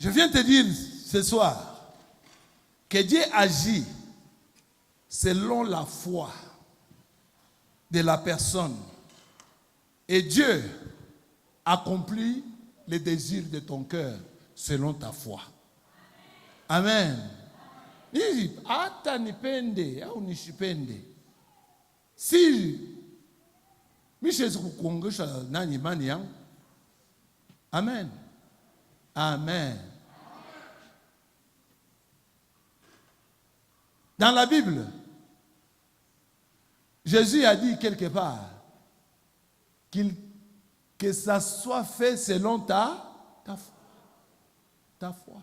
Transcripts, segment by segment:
Je viens te dire ce soir que Dieu agit selon la foi de la personne. Et Dieu accomplit les désirs de ton cœur selon ta foi. Amen. Hata nipende au nisipende. Si mishezi kukuongesha nani imani yangu. Amen. Amen. Dans la Bible, Jésus a dit quelque part que ça soit fait selon ta foi. Ta foi.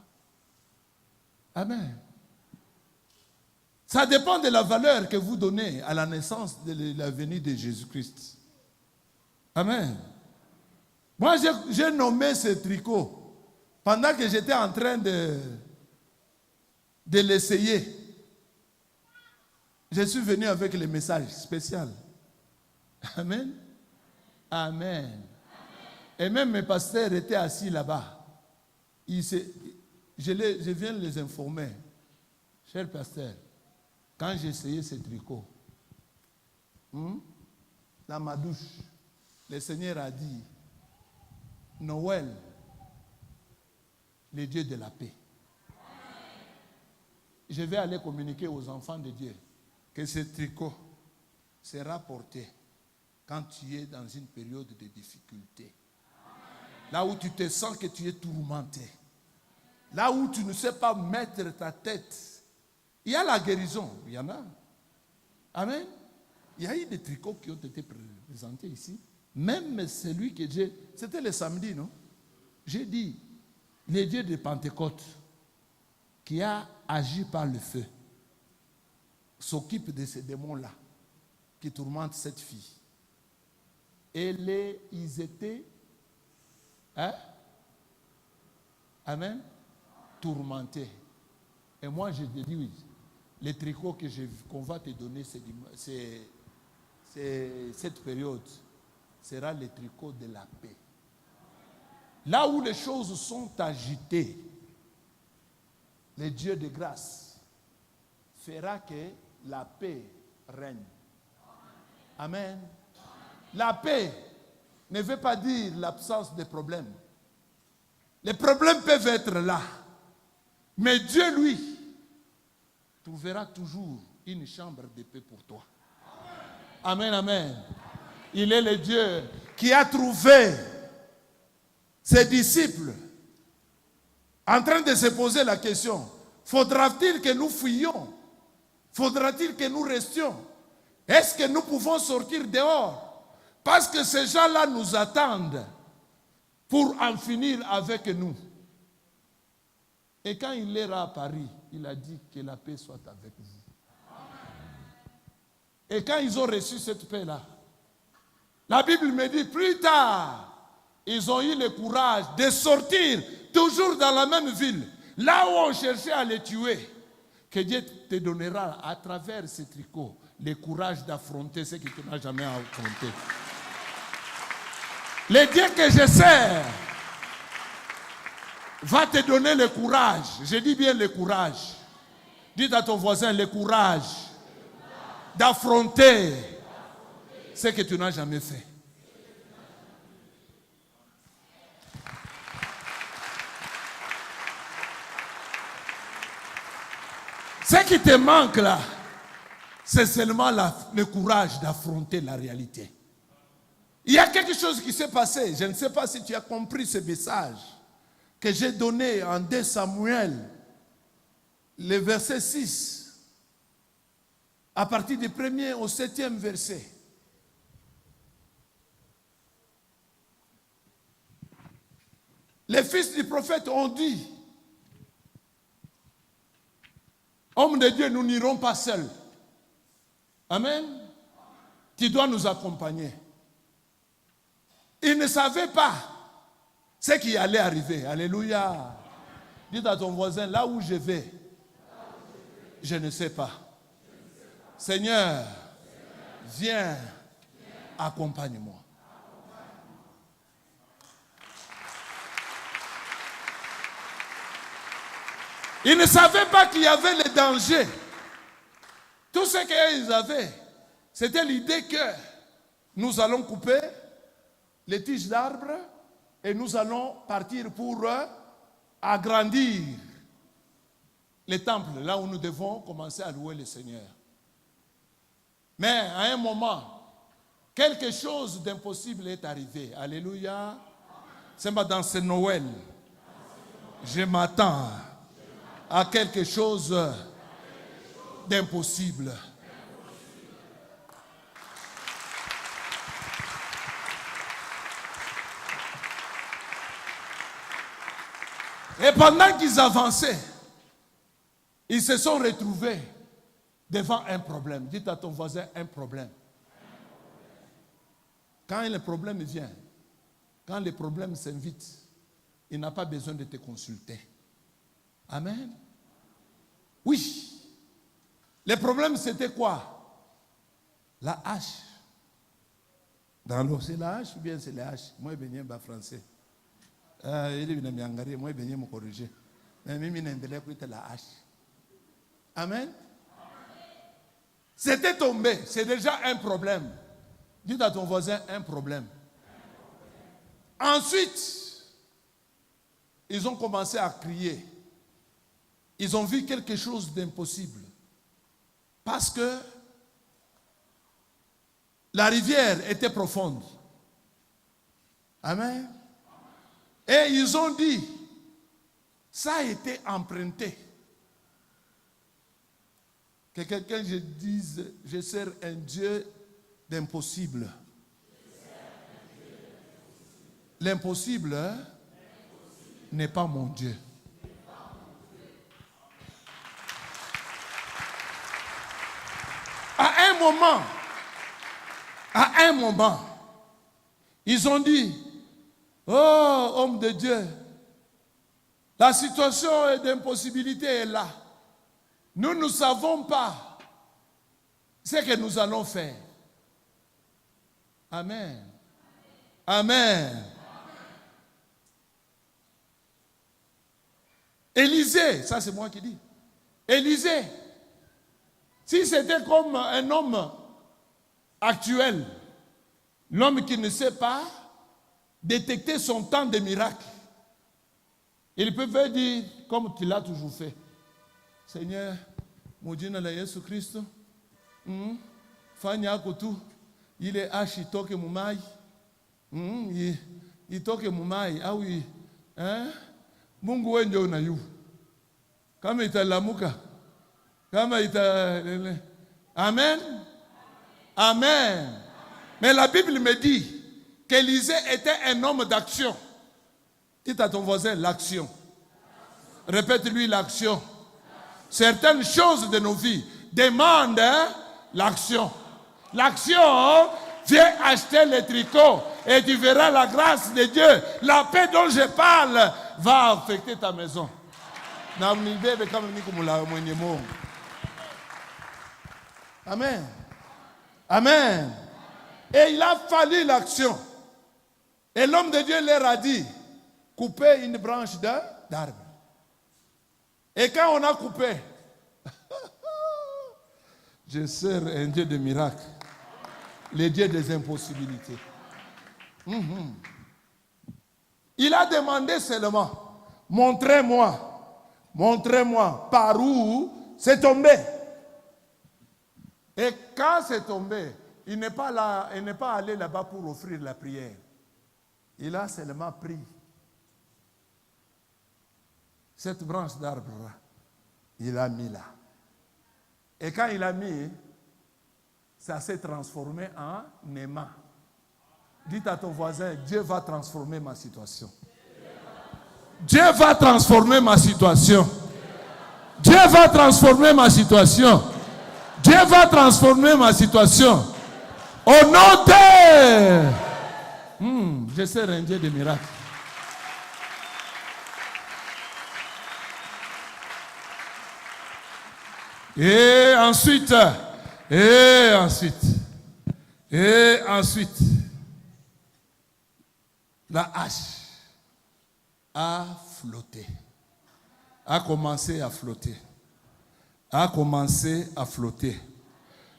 Amen. Ça dépend de la valeur que vous donnez à la naissance de la venue de Jésus-Christ. Amen. Moi, j'ai nommé ce tricot pendant que j'étais en train de l'essayer. Je suis venu avec le message spécial. Amen. Amen. Et même mes pasteurs étaient assis là-bas. Je viens les informer. Chers pasteurs, quand j'ai essayé ce tricot, dans ma douche, le Seigneur a dit, Noël, le Dieu de la paix. Je vais aller communiquer aux enfants de Dieu que ce tricot sera porté quand tu es dans une période de difficulté. Là où tu te sens que tu es tourmenté. Là où tu ne sais pas mettre ta tête. Il y a la guérison, il y en a. Amen. Il y a eu des tricots qui ont été présentés ici. Même celui que j'ai... C'était le samedi, non? J'ai dit, le Dieu de Pentecôte, qui a agi par le feu, s'occupe de ces démons-là, qui tourmentent cette fille. Et ils étaient... Amen. Tourmentés. Et moi, je te dis, oui, les tricots qu'on va te donner, cette période, sera le tricot de la paix. Là où les choses sont agitées, le Dieu de grâce fera que la paix règne. Amen. La paix ne veut pas dire l'absence de problèmes. Les problèmes peuvent être là. Mais Dieu, lui, trouvera toujours une chambre de paix pour toi. Amen, amen. Il est le Dieu qui a trouvé ses disciples en train de se poser la question, faudra-t-il que nous fuyions? Faudra-t-il que nous restions? Est-ce que nous pouvons sortir dehors? Parce que ces gens-là nous attendent pour en finir avec nous. Et quand il ira à Paris, il a dit que la paix soit avec vous. Et quand ils ont reçu cette paix-là, la Bible me dit, plus tard, ils ont eu le courage de sortir, toujours dans la même ville, là où on cherchait à les tuer. Que Dieu te donnera à travers ce tricot le courage d'affronter ce que tu n'as jamais affronté. Le Dieu que je sers va te donner le courage. Je dis bien le courage. Dites à ton voisin le courage d'affronter ce que tu n'as jamais fait. Ce qui te manque là, c'est seulement le courage d'affronter la réalité. Il y a quelque chose qui s'est passé. Je ne sais pas si tu as compris ce message que j'ai donné en 2 Samuel, le verset 6, à partir du 1er au 7e verset. Les fils du prophète ont dit, hommes de Dieu, nous n'irons pas seuls. Amen. Tu dois nous accompagner. Ils ne savaient pas ce qui allait arriver. Alléluia. Dites à ton voisin, là où je vais, je ne sais pas. Seigneur, viens, accompagne-moi. Ils ne savaient pas qu'il y avait les dangers. Tout ce qu'ils avaient, c'était l'idée que nous allons couper les tiges d'arbres et nous allons partir pour agrandir les temples, là où nous devons commencer à louer le Seigneur. Mais à un moment, quelque chose d'impossible est arrivé. Alléluia. C'est dans ce Noël. Je m'attends à quelque chose d'impossible. Et pendant qu'ils avançaient, ils se sont retrouvés devant un problème. Dites à ton voisin un problème. Quand le problème vient, quand le problème s'invite, il n'a pas besoin de te consulter. Amen. Oui. Le problème, c'était quoi? La hache. Dans l'eau, c'est la hache ou bien c'est la hache? Moi, je suis bien français. Moi, je suis bien corrigé. Mais je suis la hache. Amen. C'était tombé. C'est déjà un problème. Dites à ton voisin un problème. Ensuite, ils ont commencé à crier. Ils ont vu quelque chose d'impossible. Parce que la rivière était profonde. Amen. Et ils ont dit, ça a été emprunté. Que quelqu'un dise, je sers un Dieu d'impossible. L'impossible n'est pas mon Dieu. À un moment, ils ont dit, oh, homme de Dieu, la situation d'impossibilité est là. Nous ne savons pas ce que nous allons faire. Amen. Amen. Élisée, ça c'est moi qui dis. Élisée, si c'était comme un homme actuel, l'homme qui ne sait pas détecter son temps de miracle, il peut dire, comme tu l'as toujours fait, Seigneur, mon Dieu, dans Jésus Christ, Fanya Kotu, il est Ashitoke Mumai, il toque Mumai, ah oui, hein? Mungu wenjo na yu. Kama italamuka. Kama Amen. Amen. Mais la Bible me dit qu'Élisée était un homme d'action. Dites à ton voisin l'action. Répète-lui l'action. Certaines choses de nos vies demandent l'action. L'action, viens acheter les tricots et tu verras la grâce de Dieu. La paix dont je parle va affecter ta maison. Amen. Amen. Et il a fallu l'action. Et l'homme de Dieu leur a dit, coupez une branche d'arbre. Et quand on a coupé, je sers un Dieu de miracles, le Dieu des impossibilités. Il a demandé seulement, montrez-moi par où c'est tombé. Et quand c'est tombé, il n'est pas allé là-bas pour offrir la prière. Il a seulement pris cette branche d'arbre, il a mis là. Et quand il a mis, ça s'est transformé en aimant. Dites à ton voisin, Dieu va transformer ma situation. Dieu va transformer ma situation. Dieu va transformer ma situation. Dieu va transformer ma situation. Au nom de... je sers un Dieu de miracles. Et ensuite, la hache a flotté. a commencé à flotter. A commencé à flotter.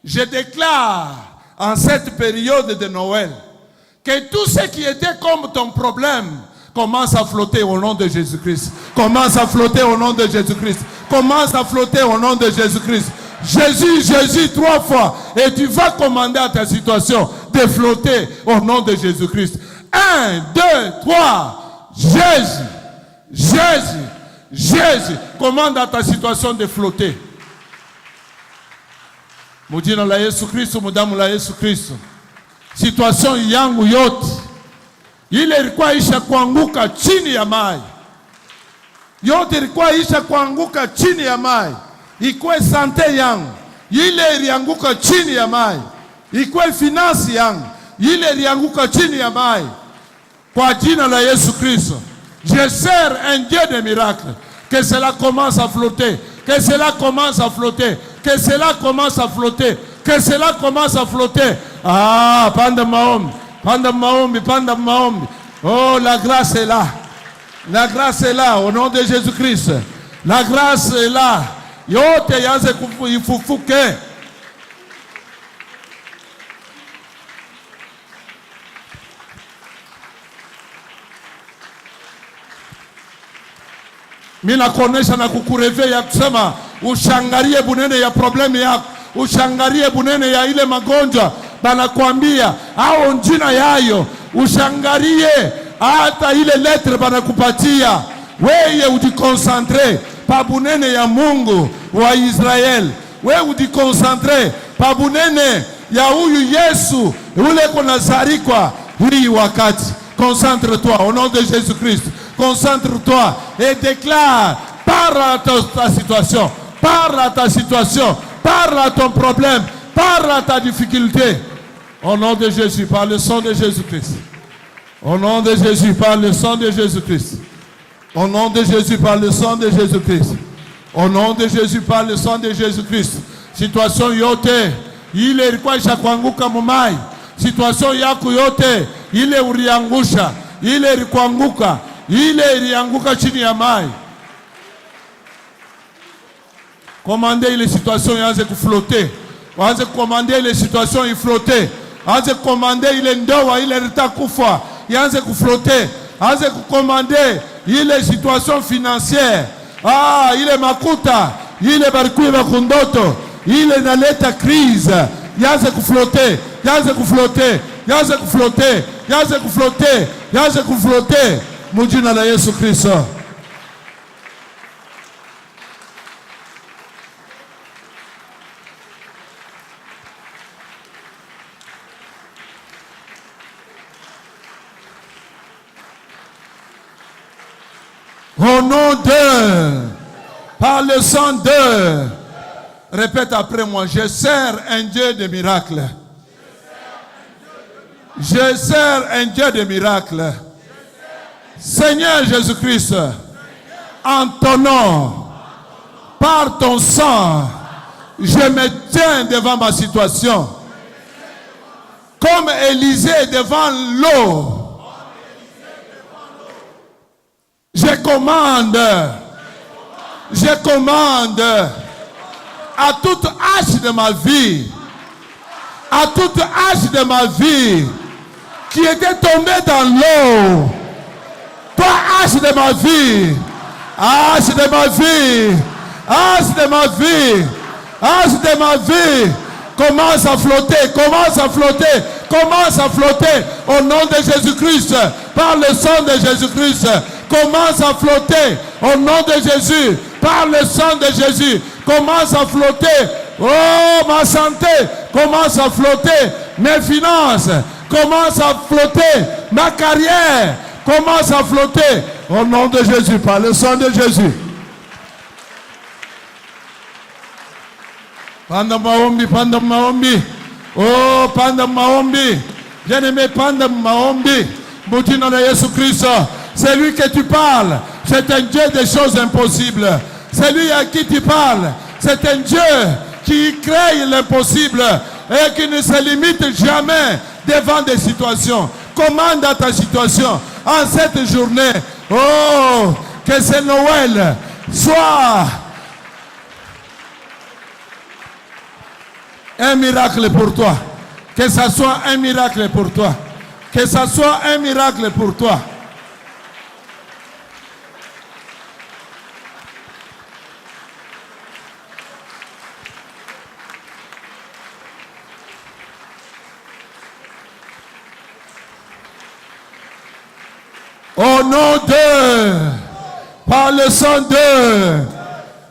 Je déclare en cette période de Noël que tout ce qui était comme ton problème commence à flotter au nom de Jésus-Christ. Commence à flotter au nom de Jésus-Christ. Commence à flotter au nom de Jésus-Christ. Jésus, Jésus, 3 fois. Et tu vas commander à ta situation de flotter au nom de Jésus-Christ. 1, 2, 3. Jésus, Jésus, Jésus. Commande à ta situation de flotter. Mujina la Yesu Kristo, mudamu la Yesu Kristo. Situation yangu yote ile ilikuwa isha kuanguka chini ya maji. Yote ilikuwa isha kuanguka chini ya maji. Ikuwe sante yangu ile ilianguka chini ya maji. Ikuwe finance yangu ile ilianguka chini ya maji. Kwa jina la Yesu Kristo, je sers un Dieu de miracle. Que cela commence à flotter. Que cela commence à flotter. Que cela commence à flotter. Que cela commence à flotter. Ah, panda maombi. Panda maombi, panda maombi. Oh, la grâce est là. La grâce est là, au nom de Jésus-Christ. La grâce est là. Yote yanze ifufuke. Mina kuonesha na kukurevea ya kusema ushangarie bunene ya problemi yako. Ushangarie bunene ya ile magonjwa. Banakuambia au njina yayo. Ushangarie hata ile letre banakupatia. Weye ujikonsantre pa bunene ya Mungu wa Israel. Weye ujikonsantre pa bunene ya huyu Yesu ule konazarikwa hii wakati. Concentre-toi au nom de Jésus-Christ. Concentre-toi et déclare, parle à ta situation, parle à ta situation, parle à ton problème, parle à ta difficulté. Au nom de Jésus, par le sang de Jésus-Christ. Au nom de Jésus, par le sang de Jésus-Christ. Au nom de Jésus, par le sang de Jésus-Christ. Au nom de Jésus, par le sang de Jésus-Christ. Situation yote, ile ilikuwa ishakuanguka mumai. Situation yako yote, ile uriangusha, ile ilikuanguka, ile ilianguka chini ya maji. Commandez les situations yanze kuflotter. Wanze commander les situations iflotter. Wanze commander ile ndoa ile litakufa, yanze kuflotter. Wanze commander ile situation financière. Ah, ile makuta, ile barikui bakundoto, ile naleta crise. Yanze kuflotter, yanze kuflotter, yanze kuflotter, yanze kuflotter, yanze kuflotter. Mujina la Yesu Kristo. Au nom de, par le sang de, répète après moi, je sers un Dieu de miracles. Je sers un Dieu de miracles. Seigneur Jésus-Christ, en ton nom, par ton sang, je me tiens devant ma situation. Comme Élisée devant l'eau. Je commande à toute hache de ma vie, à toute hache de ma vie qui était tombée dans l'eau. Toi, hache de ma vie, hache de ma vie, hache de ma vie, hache de ma vie, commence à flotter, commence à flotter, commence à flotter au nom de Jésus-Christ, par le sang de Jésus-Christ. Commence à flotter au nom de Jésus, par le sang de Jésus. Commence à flotter. Oh, ma santé commence à flotter. Mes finances commencent à flotter. Ma carrière commence à flotter. Au nom de Jésus, par le sang de Jésus. Panda maombi, panda maombi. Oh, panda maombi. Bien-aimé, panda maombi. Mujina la Yesu Christ. C'est lui que tu parles. C'est un Dieu des choses impossibles. C'est lui à qui tu parles. C'est un Dieu qui crée l'impossible et qui ne se limite jamais devant des situations. Commande à ta situation en cette journée. Oh, que c'est Noël. soit un miracle pour toi. Que ça soit un miracle pour toi. Que ça soit un miracle pour toi. Au nom de, par le sang de,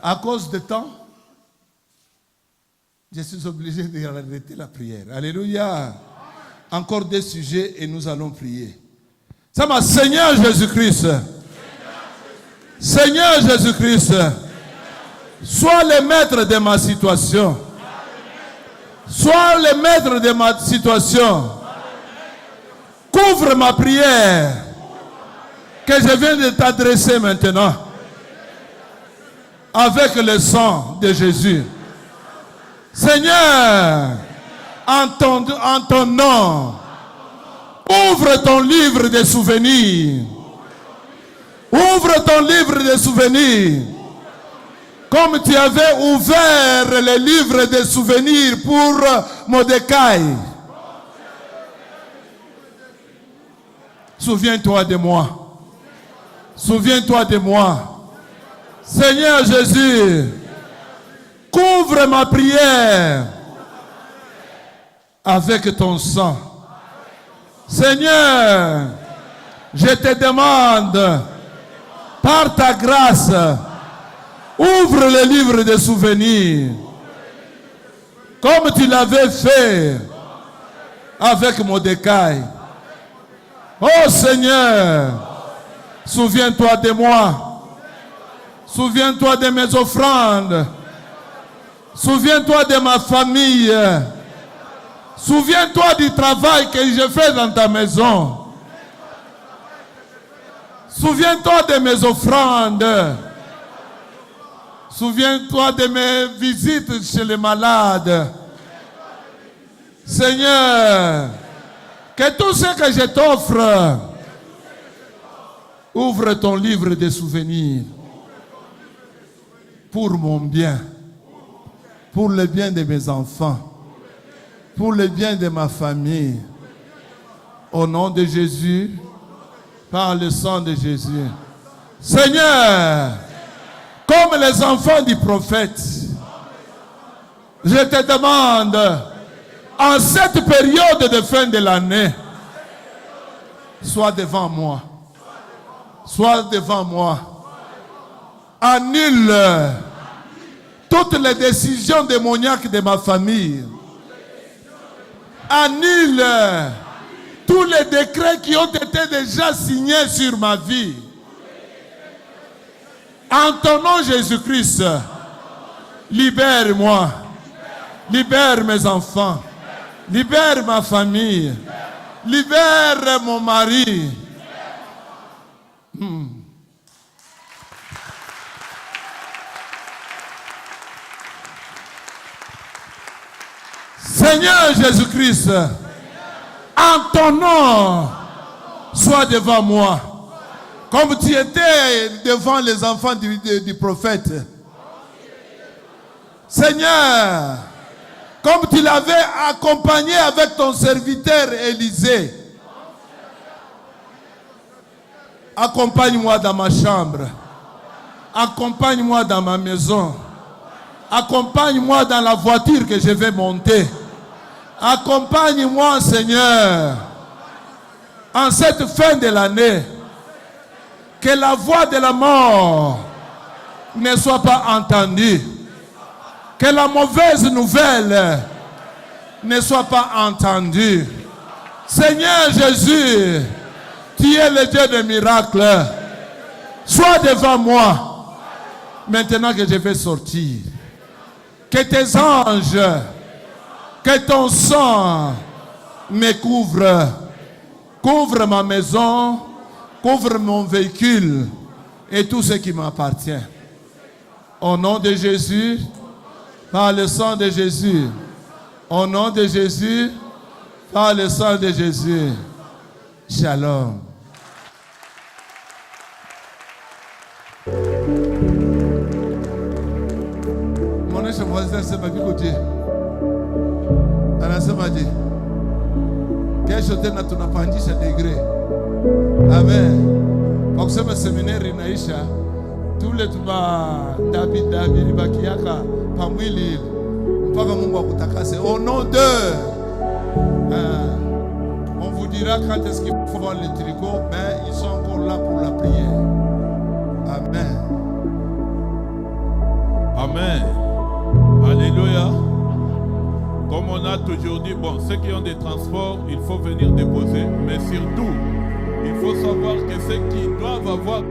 à cause de temps, je suis obligé d'arrêter la prière. Alléluia. Encore des sujets et nous allons prier. Ça m'a, Seigneur Jésus-Christ. Seigneur Jésus-Christ. Sois le maître de ma situation. Sois le maître de ma situation. Couvre ma prière que je viens de t'adresser maintenant avec le sang de Jésus. Seigneur, en ton nom, ouvre ton livre de souvenirs. Ouvre ton livre de souvenirs. Comme tu avais ouvert le livre de souvenirs pour Mordecai. Souviens-toi de moi. Souviens-toi de moi. Seigneur Jésus, couvre ma prière avec ton sang. Seigneur, je te demande, par ta grâce, ouvre le livre des souvenirs, comme tu l'avais fait avec Mordecai. Oh Seigneur, souviens-toi de moi. Souviens-toi de mes offrandes. Souviens-toi de ma famille. Souviens-toi du travail que je fais dans ta maison. Souviens-toi de mes offrandes. Souviens-toi de mes visites chez les malades. Seigneur, que tout ce que je t'offre, ouvre ton livre de souvenirs pour mon bien, pour le bien de mes enfants, pour le bien de ma famille. Au nom de Jésus, par le sang de Jésus. Seigneur, comme les enfants du prophète, je te demande, en cette période de fin de l'année, sois devant moi. Sois devant moi. Annule toutes les décisions démoniaques de ma famille. Annule tous les décrets qui ont été déjà signés sur ma vie. En ton nom Jésus-Christ, libère-moi. Libère mes enfants. Libère ma famille. Libère mon mari. Seigneur Jésus-Christ, en ton nom, sois devant moi. Comme tu étais devant les enfants du prophète. Seigneur, comme tu l'avais accompagné avec ton serviteur Élisée. Accompagne-moi dans ma chambre. Accompagne-moi dans ma maison. Accompagne-moi dans la voiture que je vais monter. Accompagne-moi, Seigneur, en cette fin de l'année. Que la voix de la mort ne soit pas entendue. Que la mauvaise nouvelle ne soit pas entendue. Seigneur Jésus, tu es le Dieu des miracles. Sois devant moi. Maintenant que je vais sortir. Que tes anges, que ton sang me couvre. Couvre ma maison, couvre mon véhicule et tout ce qui m'appartient. Au nom de Jésus, par le sang de Jésus. Au nom de Jésus, par le sang de Jésus. Shalom. voisin, c'est ma vie côté. Anasema je. Kesho tena tunapandisha degré. Amen. Kwa kusema seminari inaisha, tule tuba David libakiaka pamwili ile. Mpaka Mungu akutakase. Au nom de on vous dira quand est-ce qu'il faut voir les tricots, mais ils sont encore là pour la prière. Amen. Amen. Alléluia. Comme on a toujours dit, bon, ceux qui ont des transports, il faut venir déposer, mais surtout, il faut savoir que ceux qui doivent avoir